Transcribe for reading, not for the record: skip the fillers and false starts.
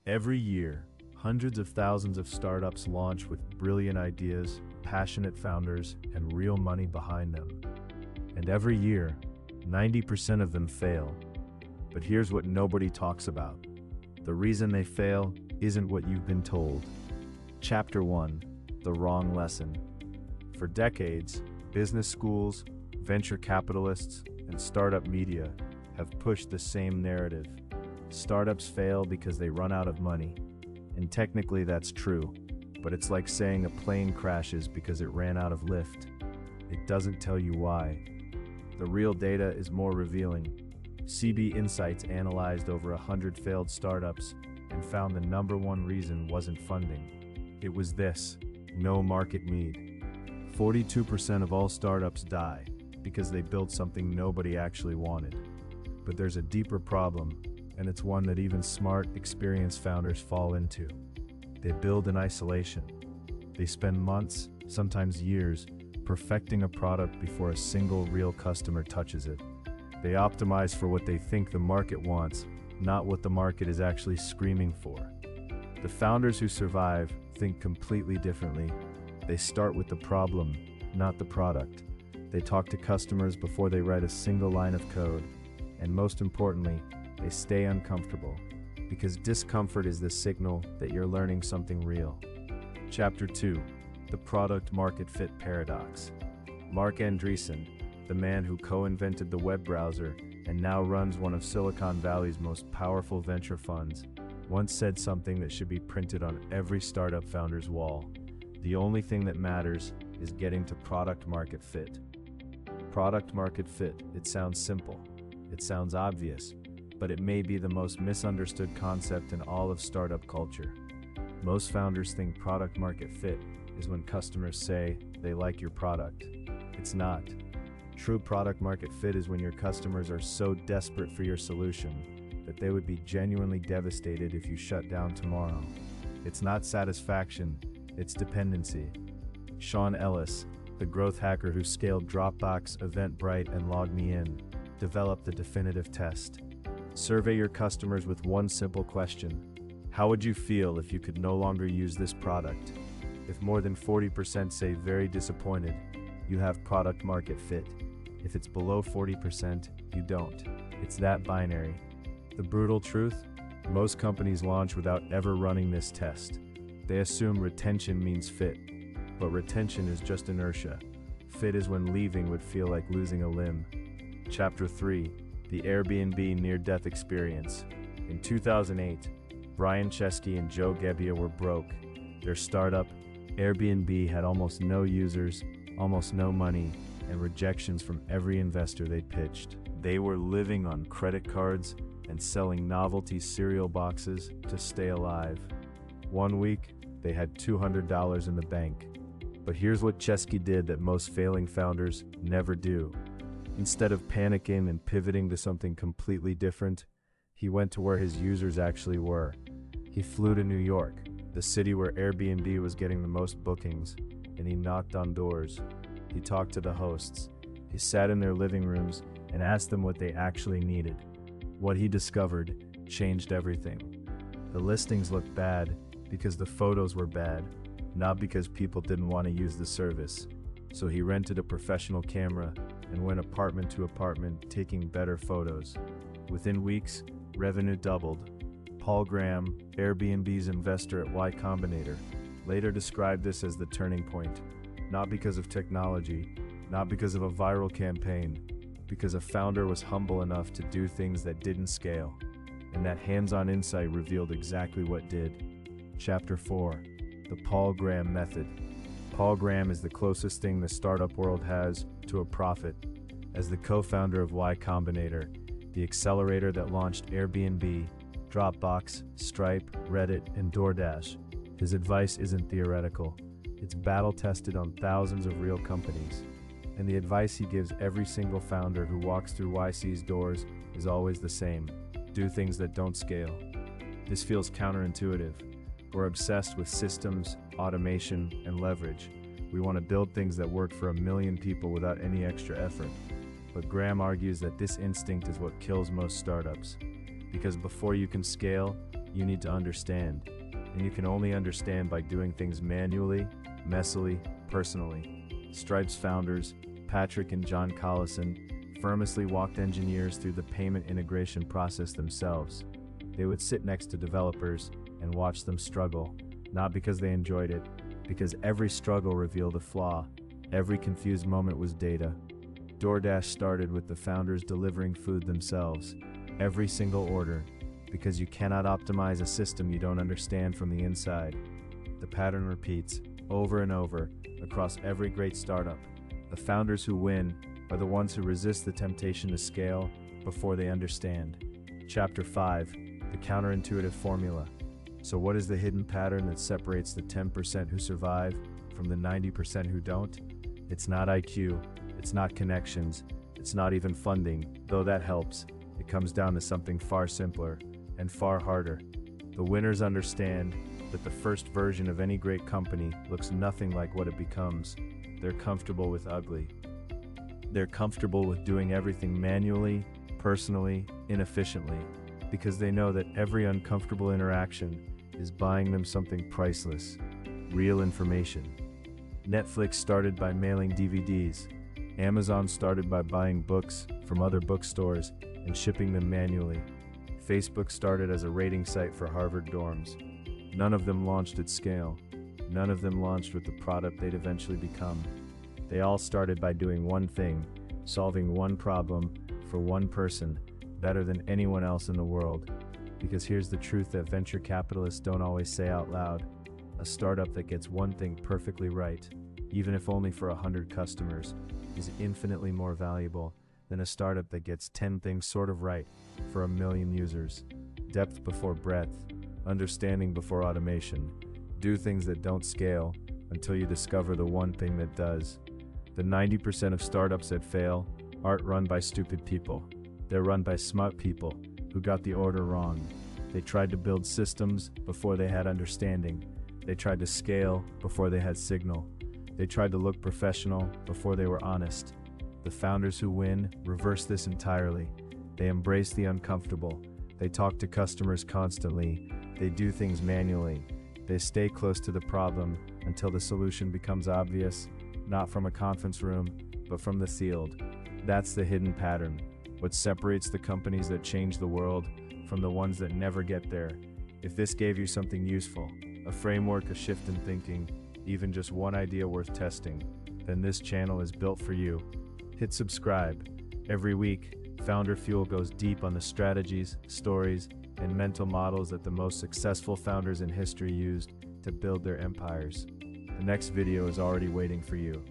Every year, hundreds of thousands of startups launch with brilliant ideas, passionate founders, and real money behind them. And every year, 90% of them fail. But here's what nobody talks about. The reason they fail isn't what you've been told. Chapter 1: The Wrong Lesson. For decades, business schools, venture capitalists, and startup media have pushed the same narrative. Startups fail because they run out of money. And technically that's true, but it's like saying a plane crashes because it ran out of lift. It doesn't tell you why. The real data is more revealing. CB Insights analyzed over 100 failed startups and found the number one reason wasn't funding. It was this: no market need. 42% of all startups die because they built something nobody actually wanted. But there's a deeper problem, and it's one that even smart, experienced founders fall into. They build in isolation. They spend months, sometimes years, perfecting a product before a single real customer touches it. They optimize for what they think the market wants, not what the market is actually screaming for. The founders who survive think completely differently. They start with the problem, not the product. They talk to customers before they write a single line of code. And most importantly, they stay uncomfortable, because discomfort is the signal that you're learning something real. Chapter 2: The Product Market Fit Paradox. Mark Andreessen, the man who co-invented the web browser and now runs one of Silicon Valley's most powerful venture funds, once said something that should be printed on every startup founder's wall. The only thing that matters is getting to product market fit. Product market fit, it sounds simple. It sounds obvious, but it may be the most misunderstood concept in all of startup culture. Most founders think product market fit is when customers say they like your product. It's not. True product market fit is when your customers are so desperate for your solution that they would be genuinely devastated if you shut down tomorrow. It's not satisfaction, it's dependency. Sean Ellis, the growth hacker who scaled Dropbox, Eventbrite, and LogMeIn, developed the definitive test. Survey your customers with one simple question: how would you feel if you could no longer use this product? If more than 40% say very disappointed, you have product market fit. If it's below 40%, you don't. It's that binary. The brutal truth? Most companies launch without ever running this test. They assume retention means fit, but retention is just inertia. Fit is when leaving would feel like losing a limb. Chapter 3: The Airbnb Near-Death Experience. In 2008, Brian Chesky and Joe Gebbia were broke. Their startup, Airbnb, had almost no users, almost no money, and rejections from every investor they pitched. They were living on credit cards and selling novelty cereal boxes to stay alive. One week, they had $200 in the bank. But here's what Chesky did that most failing founders never do. Instead of panicking and pivoting to something completely different, he went to where his users actually were. He flew to New York, the city where Airbnb was getting the most bookings, and he knocked on doors. He talked to the hosts. He sat in their living rooms and asked them what they actually needed. What he discovered changed everything. The listings looked bad because the photos were bad, not because people didn't want to use the service. So he rented a professional camera and went apartment to apartment taking better photos. Within weeks, revenue doubled. Paul Graham, Airbnb's investor at Y Combinator, later described this as the turning point. Not because of technology, not because of a viral campaign, because a founder was humble enough to do things that didn't scale. And that hands-on insight revealed exactly what did. Chapter 4: The Paul Graham Method. Paul Graham is the closest thing the startup world has to a prophet. As the co-founder of Y Combinator, the accelerator that launched Airbnb, Dropbox, Stripe, Reddit, and DoorDash, his advice isn't theoretical. It's battle-tested on thousands of real companies. And the advice he gives every single founder who walks through YC's doors is always the same: do things that don't scale. This feels counterintuitive. We're obsessed with systems, automation, and leverage. We want to build things that work for 1 million people without any extra effort. But Graham argues that this instinct is what kills most startups. Because before you can scale, you need to understand. And you can only understand by doing things manually, messily, personally. Stripe's founders, Patrick and John Collison, famously walked engineers through the payment integration process themselves. They would sit next to developers and watch them struggle, not because they enjoyed it, because every struggle revealed a flaw, every confused moment was data. DoorDash started with the founders delivering food themselves, every single order, because you cannot optimize a system you don't understand from the inside. The pattern repeats over and over across every great startup. The founders who win are the ones who resist the temptation to scale before they understand. Chapter 5, the counterintuitive formula. So what is the hidden pattern that separates the 10% who survive from the 90% who don't? It's not IQ, it's not connections, it's not even funding, though that helps. It comes down to something far simpler and far harder. The winners understand that the first version of any great company looks nothing like what it becomes. They're comfortable with ugly. They're comfortable with doing everything manually, personally, inefficiently, because they know that every uncomfortable interaction is buying them something priceless, real information. Netflix started by mailing DVDs. Amazon started by buying books from other bookstores and shipping them manually. Facebook started as a rating site for Harvard dorms. None of them launched at scale. None of them launched with the product they'd eventually become. They all started by doing one thing, solving one problem for one person better than anyone else in the world. Because here's the truth that venture capitalists don't always say out loud. A startup that gets one thing perfectly right, even if only for 100 customers, is infinitely more valuable than a startup that gets 10 things sort of right for 1 million users. Depth before breadth, understanding before automation. Do things that don't scale until you discover the one thing that does. The 90% of startups that fail aren't run by stupid people. They're run by smart people who got the order wrong. They tried to build systems before they had understanding. They tried to scale before they had signal. They tried to look professional before they were honest. The founders who win reverse this entirely. They embrace the uncomfortable. They talk to customers constantly. They do things manually. They stay close to the problem until the solution becomes obvious, not from a conference room, but from the field. That's the hidden pattern. What separates the companies that change the world from the ones that never get there. If this gave you something useful, a framework, a shift in thinking, even just one idea worth testing, then this channel is built for you. Hit subscribe. Every week, Founder Fuel goes deep on the strategies, stories, and mental models that the most successful founders in history used to build their empires. The next video is already waiting for you.